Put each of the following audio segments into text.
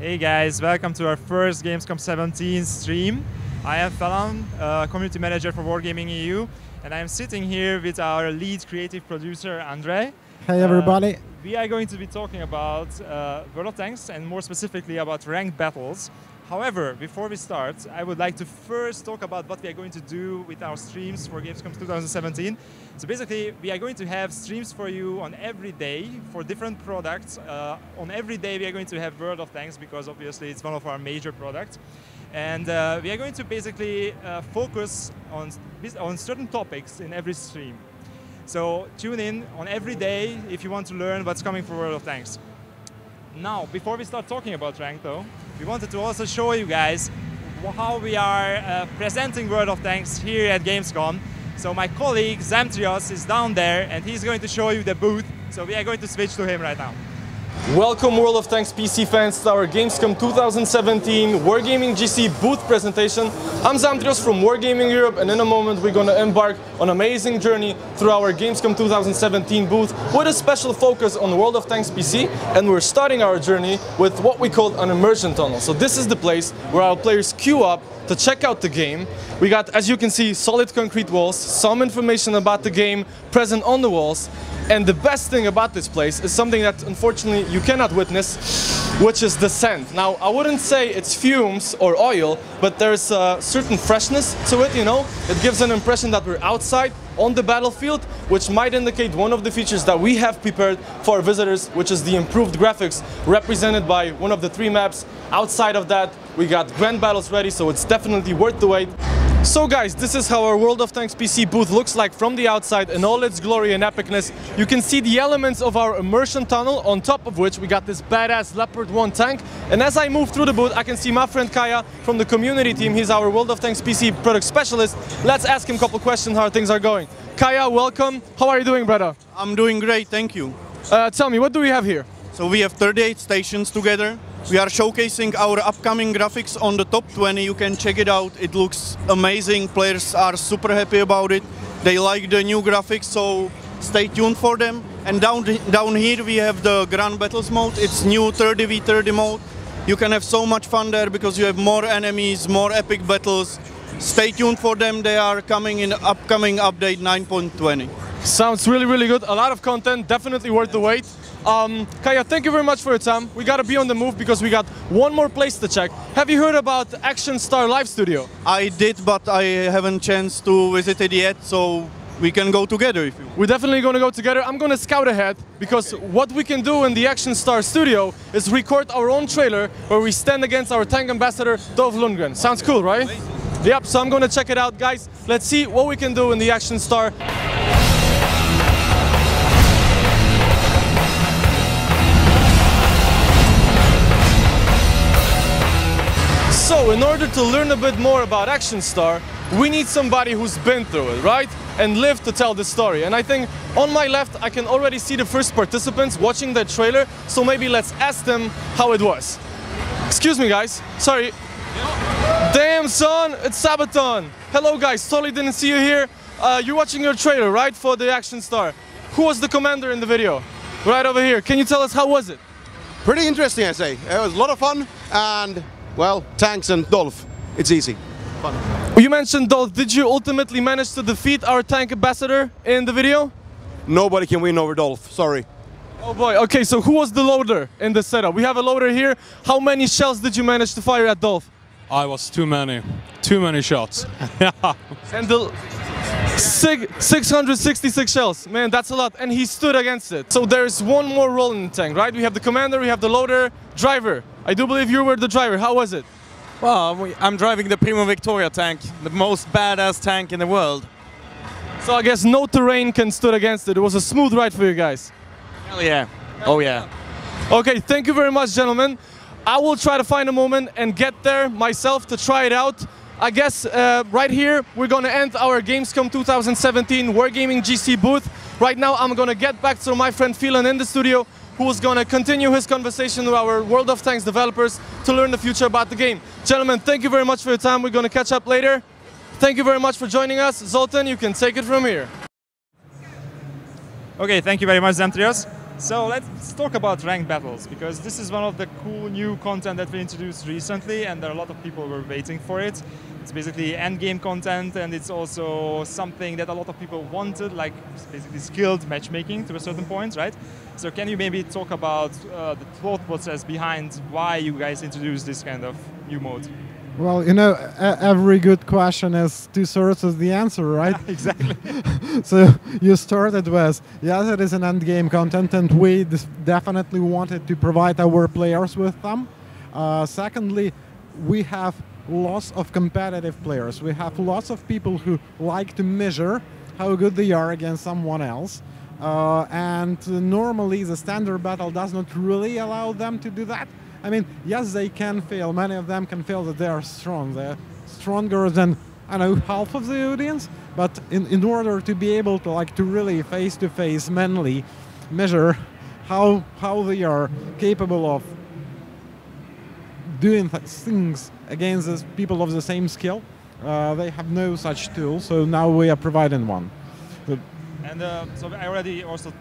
Hey guys, welcome to our first Gamescom 17 stream. I am Falan, community manager for Wargaming EU, and I'm sitting here with our lead creative producer, Andre. Hey everybody. We are going to be talking about World of Tanks and more specifically about ranked battles. However, before we start, I would like to first talk about what we are going to do with our streams for Gamescom 2017. So basically, we are going to have streams for you on every day for different products. On every day, we are going to have World of Tanks because obviously it's one of our major products. And we are going to basically focus on certain topics in every stream. So tune in on every day if you want to learn what's coming for World of Tanks. Now, before we start talking about rank though, we wanted to also show you guys how we are presenting World of Tanks here at Gamescom. So my colleague Zamtrios is down there and he's going to show you the booth. So we are going to switch to him right now. Welcome World of Tanks PC fans to our Gamescom 2017 Wargaming GC booth presentation. I'm Zamtrios from Wargaming Europe, and in a moment we're going to embark on an amazing journey through our Gamescom 2017 booth with a special focus on World of Tanks PC, and we're starting our journey with what we call an immersion tunnel. So this is the place where our players queue up to check out the game. We got, as you can see, solid concrete walls, some information about the game present on the walls. And the best thing about this place is something that unfortunately you cannot witness, which is the scent. Now, I wouldn't say it's fumes or oil, but there's a certain freshness to it, you know? It gives an impression that we're outside on the battlefield, which might indicate one of the features that we have prepared for our visitors, which is the improved graphics represented by one of the 3 maps. Outside of that, we got grand battles ready, so it's definitely worth the wait. So guys, this is how our World of Tanks PC booth looks like from the outside in all its glory and epicness. You can see the elements of our immersion tunnel, on top of which we got this badass Leopard 1 tank. And as I move through the booth, I can see my friend Kaya from the community team. He's our World of Tanks PC product specialist. Let's ask him a couple questions how things are going. Kaya, welcome. How are you doing, brother? I'm doing great, thank you. Tell me, what do we have here? So we have 38 stations together. We are showcasing our upcoming graphics on the top 20. You can check it out. It looks amazing. Players are super happy about it. They like the new graphics, so stay tuned for them. And down here we have the Grand Battles mode. It's new 30v30 mode. You can have so much fun there because you have more enemies, more epic battles. Stay tuned for them. They are coming in upcoming update 9.20. Sounds really, really good. A lot of content, definitely worth the wait. Kaya, thank you very much for your time. We gotta be on the move because we got one more place to check. Have you heard about Action Star Live Studio? I did, but I haven't chance to visit it yet, so we can go together if you want. We're definitely gonna go together. I'm gonna scout ahead because what we can do in the Action Star Studio is record our own trailer where we stand against our tank ambassador, Dolph Lundgren. Sounds cool, right? Amazing. Yep, so I'm gonna check it out, guys. Let's see what we can do in the Action Star. So, in order to learn a bit more about Action Star, we need somebody who's been through it, right? And lived to tell the story. And I think on my left, I can already see the first participants watching the trailer, so maybe let's ask them how it was. Excuse me, guys. Sorry. Damn, son, it's Sabaton. Hello, guys. Totally didn't see you here. You're watching your trailer, right, for the Action Star. Who was the commander in the video? Right over here. Can you tell us how was it? Pretty interesting, I say. It was a lot of fun, and well, tanks and Dolph. It's easy. Fun. You mentioned Dolph. Did you ultimately manage to defeat our tank ambassador in the video? Nobody can win over Dolph, sorry. Oh boy, okay, so who was the loader in the setup? We have a loader here. How many shells did you manage to fire at Dolph? I was too many shots. And the 666 shells, man, that's a lot, and he stood against it. So there's one more role in the tank, right? We have the commander, we have the loader, driver. I do believe you were the driver. How was it? Well, I'm driving the Primo Victoria tank, the most badass tank in the world. So I guess no terrain can stood against it. It was a smooth ride for you guys. Hell yeah. Oh yeah. Okay, thank you very much, gentlemen. I will try to find a moment and get there myself to try it out. I guess right here we're going to end our Gamescom 2017 Wargaming GC booth. Right now I'm going to get back to my friend Phelan in the studio, who is going to continue his conversation with our World of Tanks developers to learn the future about the game. Gentlemen, thank you very much for your time. We're going to catch up later. Thank you very much for joining us. Zoltan, you can take it from here. Okay, thank you very much, Zamtrios. So let's talk about ranked battles, because this is one of the cool new content that we introduced recently, and there are a lot of people who were waiting for it. It's basically end game content, and it's also something that a lot of people wanted, like basically skilled matchmaking to a certain point, right? So can you maybe talk about the thought process behind why you guys introduced this kind of new mode? Well, you know, every good question has two thirds of the answer, right? Exactly. So you started with, yes, it is an end game content, and we definitely wanted to provide our players with them. Secondly, we have lots of competitive players. We have lots of people who like to measure how good they are against someone else. And normally the standard battle does not really allow them to do that. I mean, yes, they can fail. Many of them can fail that they are strong. They're stronger than, I don't know, half of the audience. But in order to be able to really face-to-face, manly measure how they are capable of doing things against the people of the same skill, they have no such tool. So now we are providing one. And so I already also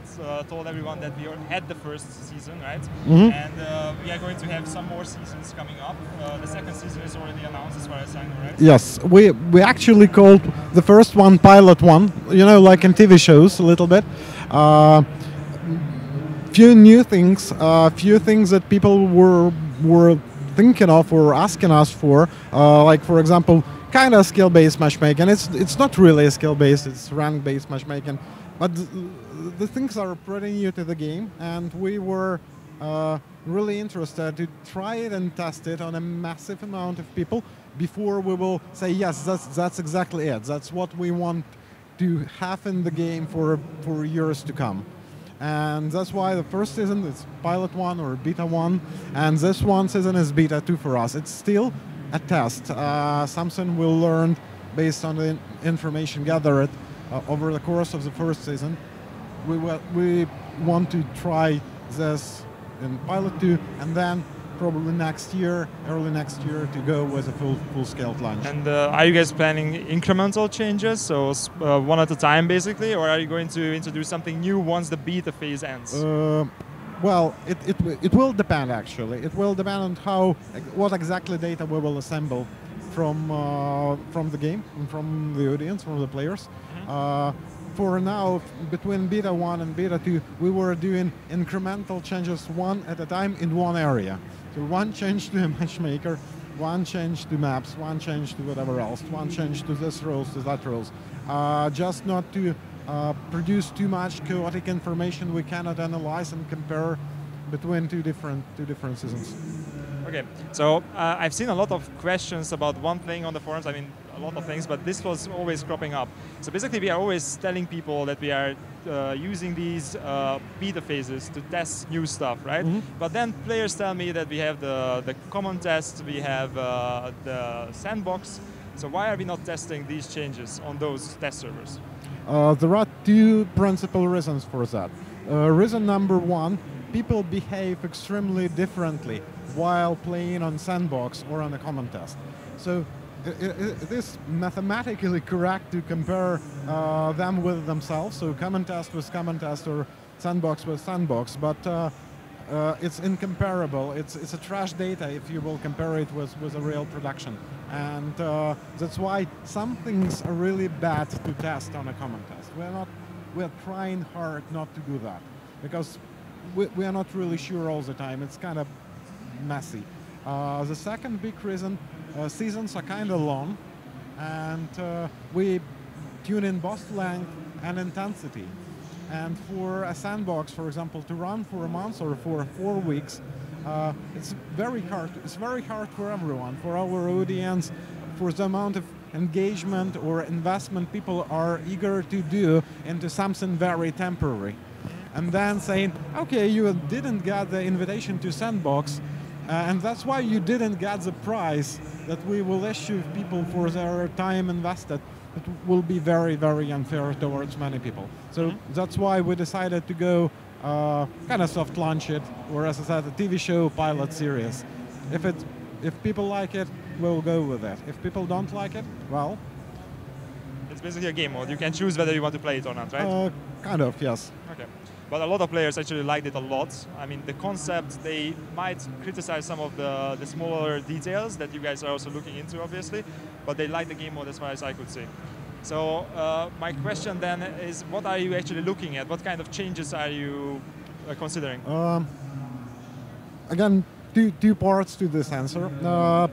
told everyone that we had the first season, right? Mm-hmm. And we are going to have some more seasons coming up. The second season is already announced, as far as I know, right? Yes, we actually called the first one Pilot 1, you know, like in TV shows a little bit. Few new things, few things that people were thinking of or asking us for, like for example, kind of skill-based matchmaking. It's not really skill-based, it's rank-based matchmaking, but the things are pretty new to the game, and we were really interested to try it and test it on a massive amount of people before we will say, yes, that's exactly it. That's what we want to have in the game for years to come. And that's why the first season is Pilot 1 or Beta 1, and this one season is Beta 2 for us. It's still a test, something we'll learn based on the information gathered over the course of the first season. We want to try this in Pilot 2, and then probably next year, early next year, to go with a full-scale launch. And are you guys planning incremental changes, so one at a time basically, or are you going to introduce something new once the beta phase ends? Well, it will depend actually. It will depend on what exactly data we will assemble from the game, and from the audience, from the players. Mm-hmm. For now, between Beta 1 and Beta 2, we were doing incremental changes one at a time in one area. So one change to a matchmaker, one change to maps, one change to whatever else, one change to this rules, to that rules. Just not to produce too much chaotic information we cannot analyze and compare between two different seasons. Okay, so I've seen a lot of questions about one thing on the forums. I mean, a lot of things, but this was always cropping up. So basically, we are always telling people that we are using these beta phases to test new stuff, right? Mm-hmm. But then players tell me that we have the common test, we have the sandbox. So why are we not testing these changes on those test servers? There are two principal reasons for that. Reason number one, people behave extremely differently while playing on sandbox or on a common test. So it is mathematically correct to compare them with themselves, so common test with common test or sandbox with sandbox, but it's incomparable. It's a trash data if you will compare it with a real production. And that's why some things are really bad to test on a common test. We're trying hard not to do that, because we are not really sure all the time. It's kind of messy. The second big reason, seasons are kind of long, and we tune in both length and intensity. And for a sandbox, for example, to run for a month or for 4 weeks, it's very hard. It's very hard for everyone, for our audience, for the amount of engagement or investment people are eager to do into something very temporary. And then saying, okay, you didn't get the invitation to Sandbox, and that's why you didn't get the prize that we will issue people for their time invested. It will be very, very unfair towards many people. So that's why we decided to go kind of soft launch it, or as I said, a TV show pilot series. If people like it, we'll go with it. If people don't like it, well... It's basically a game mode. You can choose whether you want to play it or not, right? Kind of, yes. Okay. but a lot of players actually liked it a lot. I mean, the concept, they might criticize some of the smaller details that you guys are also looking into, obviously, but they like the game mode as far as I could see. So my question then is, what are you actually looking at? What kind of changes are you considering? Again, two parts to this answer.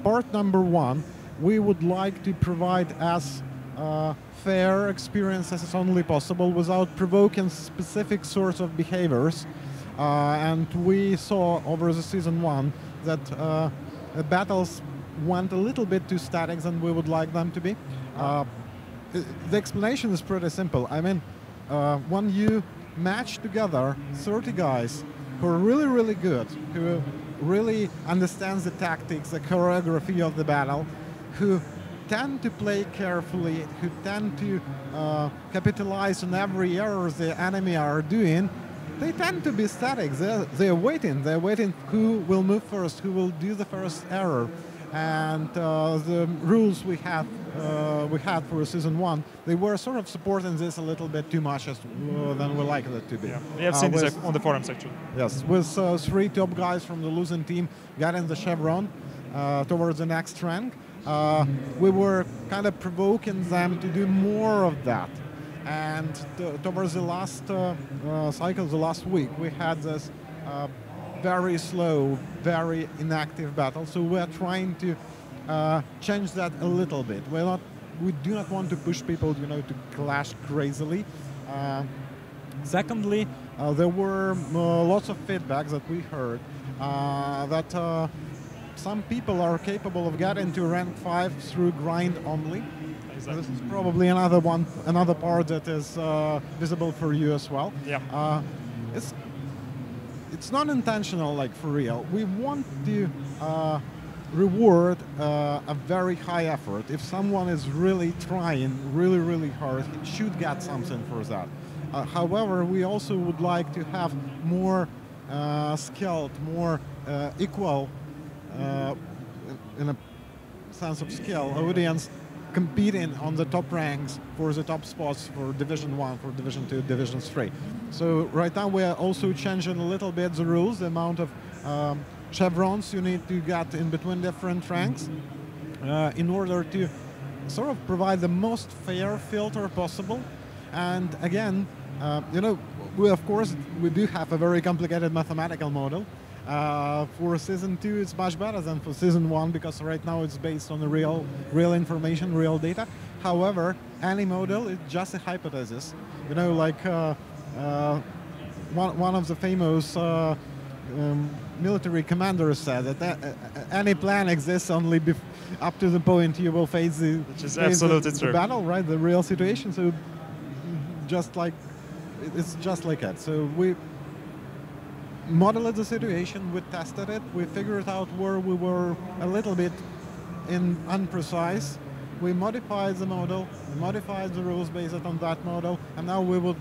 Part number one, we would like to provide as fair experience as is only possible without provoking specific sorts of behaviors. And we saw over the season one that the battles went a little bit too static than we would like them to be. The explanation is pretty simple. I mean, when you match together 30 guys who are really, really good, who really understands the tactics, the choreography of the battle, who tend to play carefully, who tend to capitalize on every error the enemy are doing, they tend to be static. They're waiting who will move first, who will do the first error. And the rules we had for season one, they were sort of supporting this a little bit too much than we like it to be. Yeah, we have seen this on the forum section. Yes, with 3 top guys from the losing team getting the chevron towards the next rank, we were kind of provoking them to do more of that. And towards the last cycle, the last week, we had this very slow, very inactive battle. So we're trying to change that a little bit. We do not want to push people, to clash crazily. Secondly, there were lots of feedbacks that we heard that some people are capable of getting to rank 5 through grind only. Exactly. This is probably another part that is visible for you as well. Yeah. It's not intentional, like for real. We want to reward a very high effort. If someone is really trying really, really hard, he should get something for that. However, we also would like to have more skilled, more equal, in a sense of skill, audience competing on the top ranks for the top spots for Division 1, for Division 2, Division 3. So right now we are also changing a little bit the rules, the amount of chevrons you need to get in between different ranks in order to sort of provide the most fair filter possible. And again, we do have a very complicated mathematical model. For season 2, it's much better than for season 1 because right now it's based on the real information, real data. However, any model is just a hypothesis. One of the famous military commanders said that any plan exists only up to the point you will face the battle, right? The real situation. So it's just like that. So we modeled the situation, we tested it, we figured out where we were a little bit imprecise. We modified the model, we modified the rules based on that model, and now we would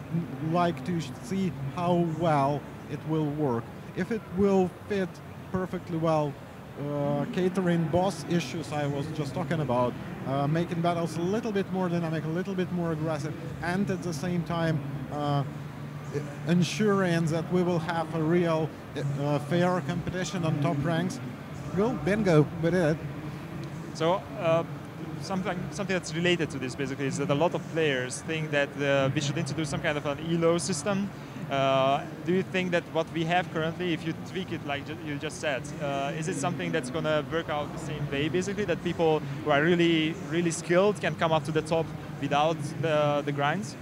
like to see how well it will work. If it will fit perfectly well, catering boss issues I was just talking about, making battles a little bit more dynamic, a little bit more aggressive, and at the same time ensuring that we will have a real fair competition on top ranks. Bingo, we did it. So something that's related to this basically is that a lot of players think that we should introduce some kind of an ELO system. Do you think that what we have currently, if you tweak it like you just said, is it something that's going to work out the same way basically, that people who are really, really skilled can come up to the top without the grinds?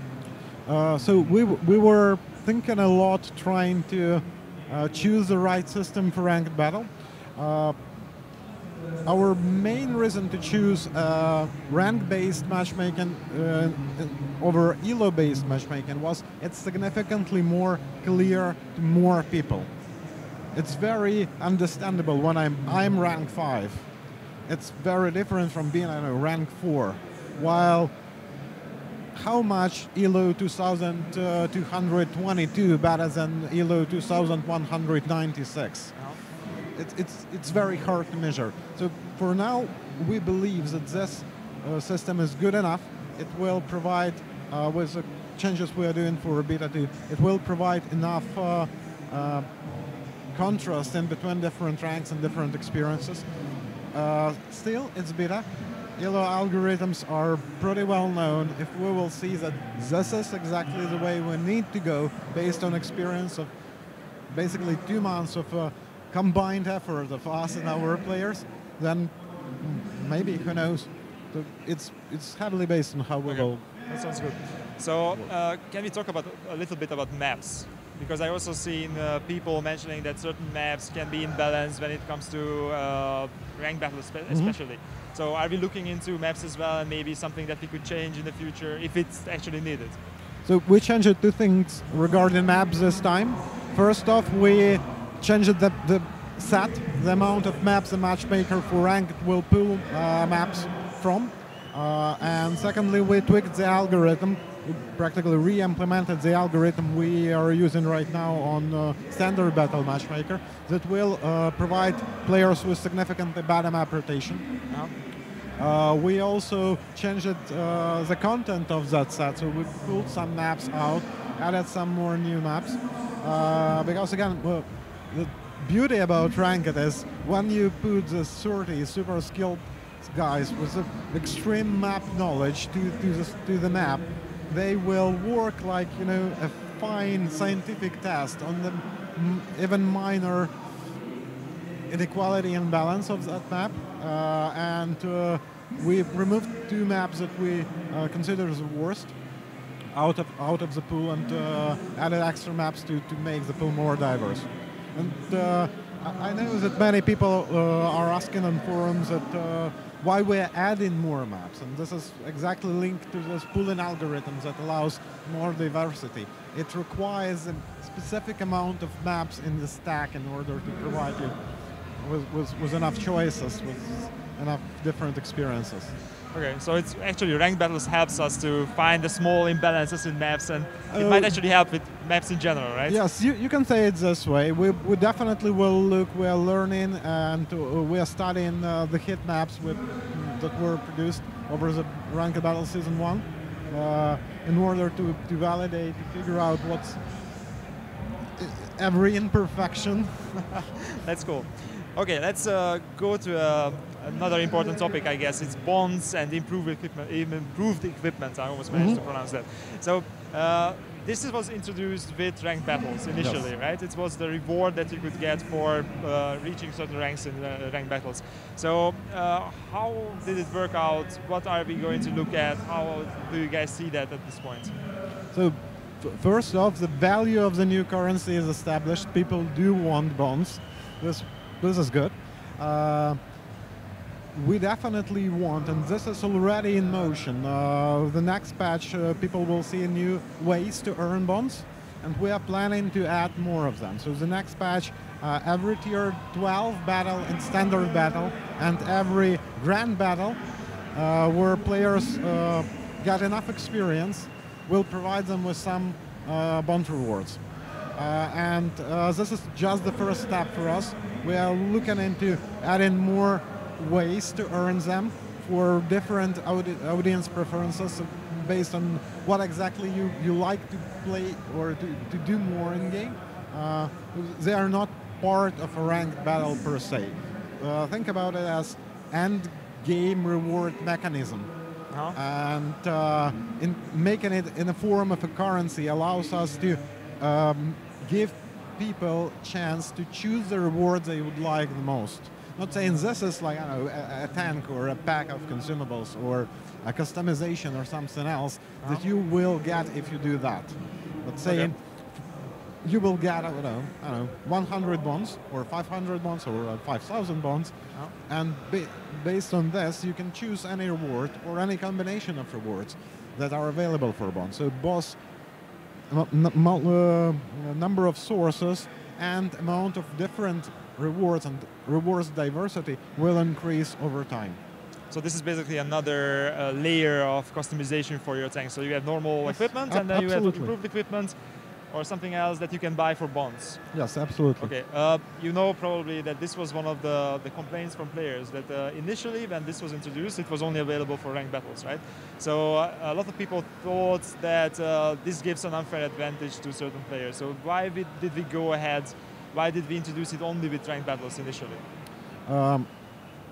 So we were thinking a lot, trying to choose the right system for ranked battle. Our main reason to choose rank-based matchmaking over ELO-based matchmaking was it's significantly more clear to more people. It's very understandable when I'm rank 5. It's very different from being rank 4. While how much ELO 2222 better than ELO 2196? It's very hard to measure. So for now, we believe that this system is good enough. It will provide with a changes we are doing for Beta 2, it will provide enough contrast in between different ranks and different experiences. Still, it's Beta. Elo algorithms are pretty well known. If we will see that this is exactly the way we need to go based on experience of basically 2 months of combined effort of us and our players, then maybe, who knows? So it's heavily based on how we will. That sounds good. So can we talk about a little bit about maps? Because I also seen people mentioning that certain maps can be imbalanced when it comes to ranked battles, especially. So are we looking into maps as well, and maybe something that we could change in the future if it's actually needed? So we changed 2 things regarding maps this time. First off, we changed the set, the amount of maps the matchmaker for ranked will pull maps from. And secondly, we tweaked the algorithm. We practically re-implemented the algorithm we are using right now on standard battle matchmaker that will provide players with significantly better map rotation. We also changed the content of that set, so we pulled some maps out, added some more new maps. Because again, the beauty about ranked is when you put the 30 super skilled guys with extreme map knowledge to the map, they will work like, you know, a fine scientific test on the even minor inequality and balance of that map. We removed 2 maps that we consider the worst out of the pool, and added extra maps to make the pool more diverse. And I know that many people are asking on forums that why we're adding more maps, and this is exactly linked to this pooling algorithm that allows more diversity. It requires a specific amount of maps in the stack in order to provide you with enough choices, with enough different experiences. Okay, so it's actually ranked battles helps us to find the small imbalances in maps, and it might actually help with maps in general, right? Yes, you can say it this way. We definitely will look, we are learning, and we are studying the hit maps that were produced over the ranked battle season 1 in order to validate, to figure out what's every imperfection. That's cool. Okay, let's go to another important topic, I guess. It's bonds and improved equipment. I almost managed to pronounce that. So this was introduced with ranked battles initially, yes. Right? It was the reward that you could get for reaching certain ranks in ranked battles. So how did it work out? What are we going to look at? How do you guys see that at this point? So first off, the value of the new currency is established. People do want bonds. This is good. We definitely want, and this is already in motion. The next patch, people will see new ways to earn bonds, and we are planning to add more of them. So the next patch, every tier 12 battle in standard battle, and every grand battle where players get enough experience, will provide them with some bond rewards. This is just the first step for us. We are looking into adding more ways to earn them for different audience preferences based on what exactly you like to play or to do more in game. They are not part of a ranked battle per se. Think about it as end game reward mechanism. And in making it in the form of a currency allows us to give people chance to choose the rewards they would like the most. Not saying this is like, I don't know, a tank or a pack of consumables or a customization or something else that you will get if you do that. But saying you will get, I don't know, 100 bonds or 500 bonds or 5,000 bonds, and based on this you can choose any reward or any combination of rewards that are available for bonds. So both number of sources and amount of different rewards and rewards diversity will increase over time. So this is basically another layer of customization for your tank. So you have normal equipment, and then you have improved equipment. or something else that you can buy for bonds? Yes, absolutely. Okay, you know probably that this was one of the complaints from players, that initially when this was introduced, it was only available for ranked battles, right? So a lot of people thought that this gives an unfair advantage to certain players. So why did we go ahead? Why did we introduce it only with ranked battles initially?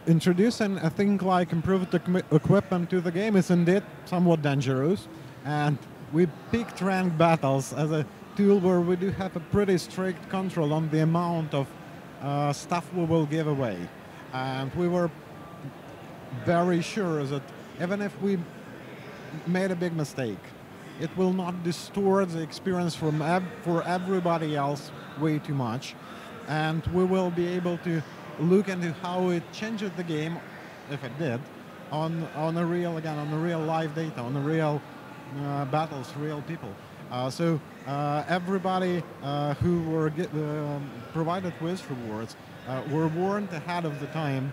Introducing a thing like improved equipment to the game is indeed somewhat dangerous, and we picked ranked battles as a tool where we do have a pretty strict control on the amount of stuff we will give away. And we were very sure that even if we made a big mistake, it will not distort the experience for everybody else way too much. And we will be able to look into how it changes the game, if it did, on a real live data, on the real battles, real people. So everybody who were provided with rewards were warned ahead of the time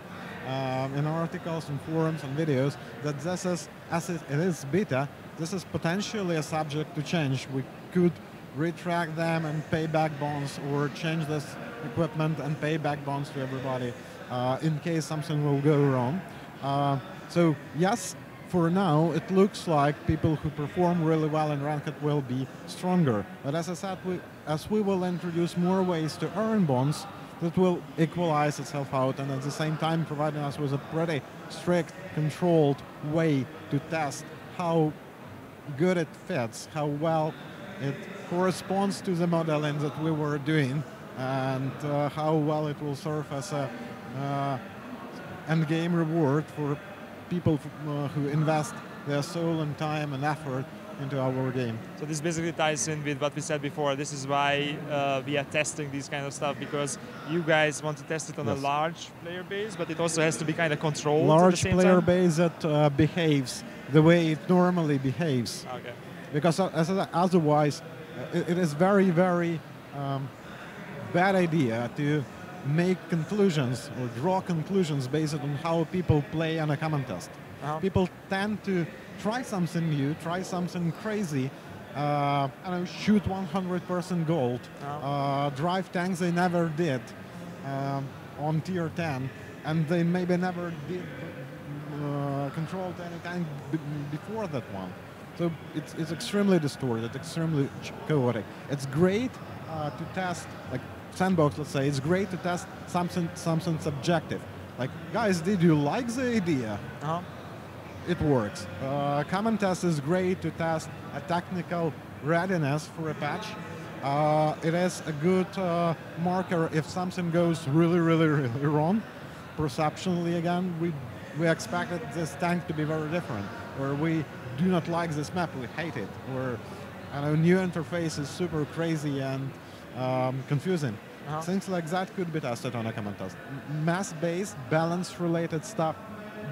in articles and forums and videos that this is, as it is beta, this is potentially a subject to change. We could retract them and pay back bonds, or change this equipment and pay back bonds to everybody in case something will go wrong. So yes, for now it looks like people who perform really well in Ranked will be stronger. But as I said, as we will introduce more ways to earn bonds, that will equalize itself out, and at the same time providing us with a pretty strict, controlled way to test how good it fits, how well it corresponds to the modeling that we were doing, and how well it will serve as a end-game reward for people who invest their soul and time and effort into our game. So this basically ties in with what we said before. This is why we are testing these kind of stuff, because you guys want to test it on a large player base, but it also has to be kind of controlled. Large player base that behaves the way it normally behaves. Okay. Because otherwise, it is very, very bad idea to make conclusions or draw conclusions based on how people play on a common test. People tend to try something new, try something crazy, shoot 100% gold, drive tanks they never did on tier 10, and they maybe never did controlled any tank before that one. So it's extremely distorted, extremely chaotic. It's great to test, like Sandbox, let's say, it's great to test something subjective. Like, guys, did you like the idea? It works. Common test is great to test a technical readiness for a patch. It is a good marker if something goes really, really, really wrong. Perceptually, again, we expected this tank to be very different, or we do not like this map, we hate it, or new interface is super crazy and confusing. Things like that could be tested on a common test. Mass-based, balance-related stuff,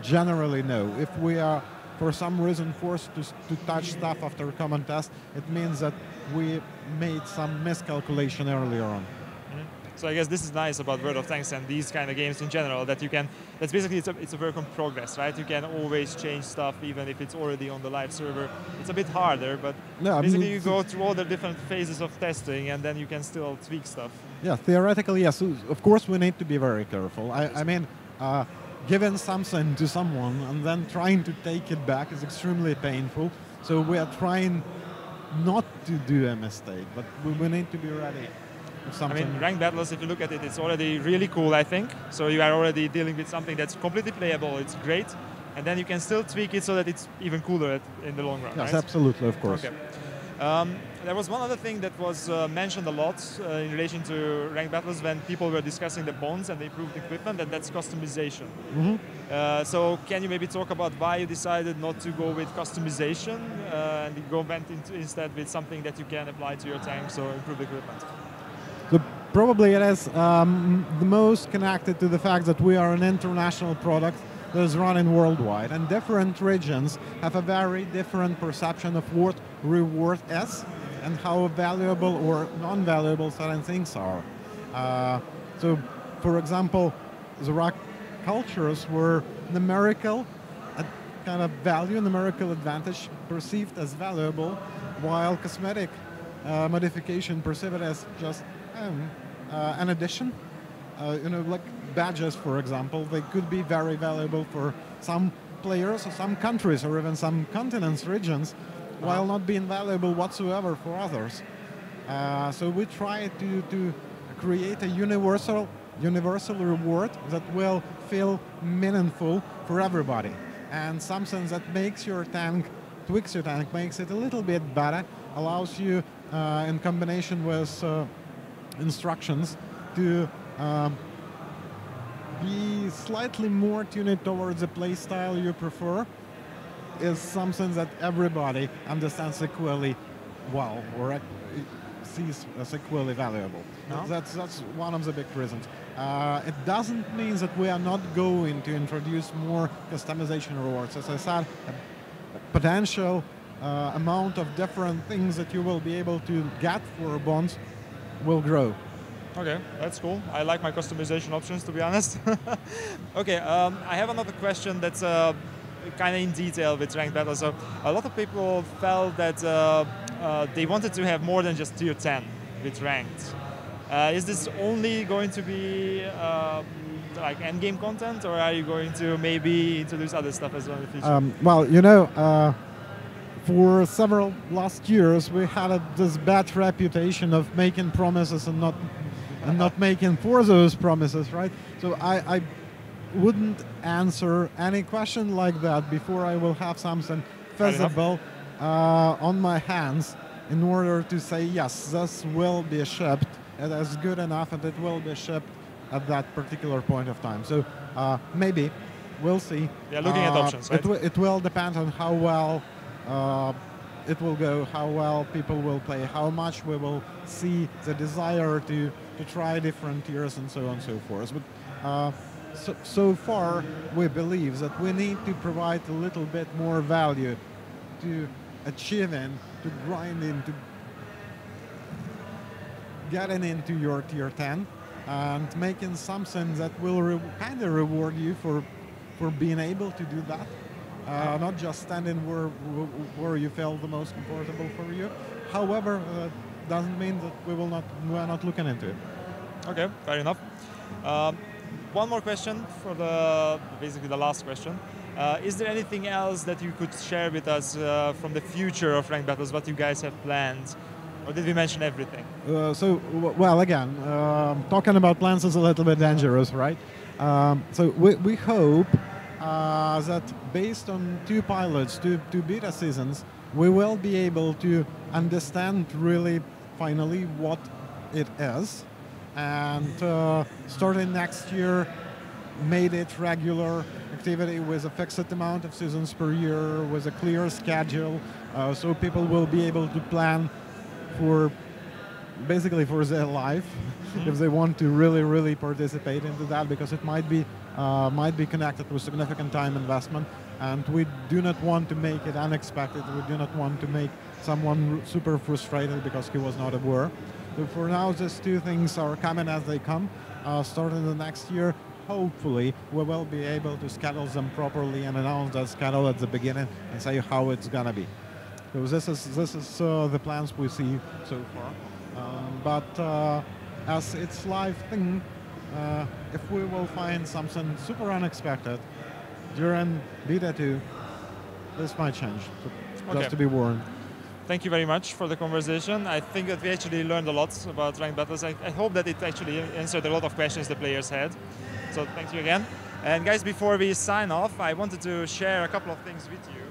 generally no. If we are, for some reason, forced to touch stuff after a common test, it means that we made some miscalculation earlier on. So I guess this is nice about World of Tanks and these kind of games in general, that you can, that's basically, it's a work in progress, right? You can always change stuff even if it's already on the live server. It's a bit harder, but basically you go through all the different phases of testing and then you can still tweak stuff. Yeah, theoretically, yes. Of course, we need to be very careful. I mean, giving something to someone and then trying to take it back is extremely painful. So we are trying not to do a mistake, but we need to be ready. I mean, ranked battles, if you look at it, it's already really cool, I think. So you are already dealing with something that's completely playable, it's great, and then you can still tweak it so that it's even cooler in the long run, yes, right? Absolutely, of course. Okay. There was one other thing that was mentioned a lot in relation to ranked battles when people were discussing the bonds and the improved equipment, and that's customization. So can you maybe talk about why you decided not to go with customization and went instead with something that you can apply to your tanks or improved equipment? Probably it is the most connected to the fact that we are an international product that is running worldwide, and different regions have a very different perception of what reward is and how valuable or non-valuable certain things are. So, for example, the rock cultures were numerical kind of value, numerical advantage perceived as valuable, while cosmetic modification, perceive it as just an addition. Like badges, for example, they could be very valuable for some players or some countries or even some continents, regions, while not being valuable whatsoever for others. So we try to create a universal reward that will feel meaningful for everybody, and something that makes your tank, tweaks your tank, makes it a little bit better, allows you, in combination with instructions, to be slightly more tuned towards the play style you prefer, is something that everybody understands equally well, or sees as equally valuable. No? That's one of the big reasons. It doesn't mean that we are not going to introduce more customization rewards. As I said, a potential amount of different things that you will be able to get for bonds will grow. Okay, that's cool. I like my customization options, to be honest. Okay, I have another question that's kind of in detail with ranked battles. So a lot of people felt that they wanted to have more than just tier 10 with ranked. Is this only going to be like endgame content, or are you going to maybe introduce other stuff as well in the future? Well, for several last years, we had this bad reputation of making promises and not making for those promises, right? So I wouldn't answer any question like that before I will have something feasible on my hands in order to say, yes, this will be shipped, it is good enough, and it will be shipped at that particular point of time. So maybe, we'll see. Yeah, looking at options, right? It will depend on how well it will go, how well people will play, how much we will see the desire to try different tiers and so on and so forth. But so far, we believe that we need to provide a little bit more value to achieving, to grinding, to getting into your tier 10 and making something that will kind of reward you for being able to do that. Not just standing where you feel the most comfortable for you. However, doesn't mean that we are not looking into it. Okay, fair enough. One more question for basically the last question. Is there anything else that you could share with us from the future of ranked battles? What you guys have planned, or did we mention everything? Well, again, talking about plans is a little bit dangerous, right? So we hope that based on 2 pilots, two beta seasons, we will be able to understand really finally what it is, and starting next year made it regular activity with a fixed amount of seasons per year, with a clear schedule, so people will be able to plan for basically for their life if they want to really participate into that, because it might be connected with significant time investment, and we do not want to make it unexpected. We do not want to make someone super frustrated because he was not aware. So for now, these 2 things are coming as they come. Starting the next year, hopefully we will be able to schedule them properly and announce that schedule at the beginning and say how it's gonna be. So this is the plans we see so far. But as it's live thing, if we will find something super unexpected during beta 2, this might change. So just to be warned. Thank you very much for the conversation. I think that we actually learned a lot about ranked battles. I hope that it actually answered a lot of questions the players had. So thank you again. And guys, before we sign off, I wanted to share a couple of things with you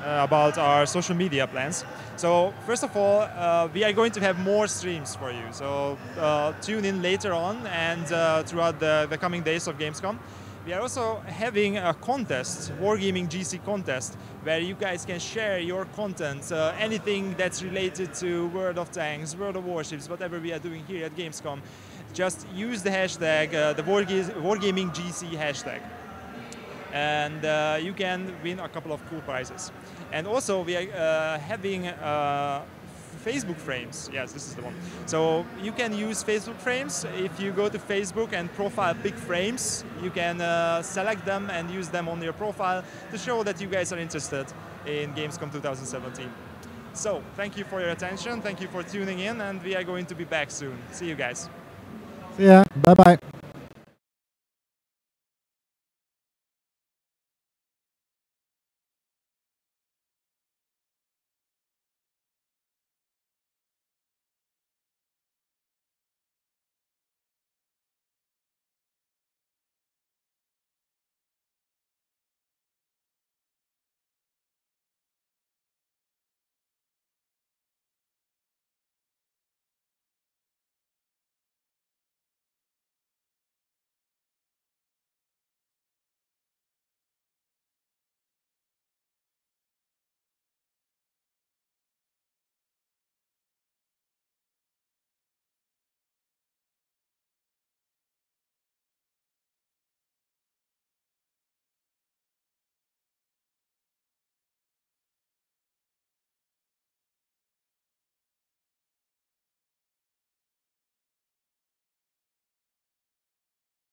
about our social media plans. So first of all, we are going to have more streams for you. So tune in later on and throughout the coming days of Gamescom. We are also having a contest, Wargaming GC contest, where you guys can share your content, anything that's related to World of Tanks, World of Warships, whatever we are doing here at Gamescom. Just use the hashtag, the Wargaming GC hashtag. And you can win a couple of cool prizes. And also we are having Facebook frames. Yes, this is the one. So you can use Facebook frames. If you go to Facebook and profile big frames, you can select them and use them on your profile to show that you guys are interested in Gamescom 2017. So, thank you for your attention, thank you for tuning in, and we are going to be back soon. See you guys. See ya. Bye-bye.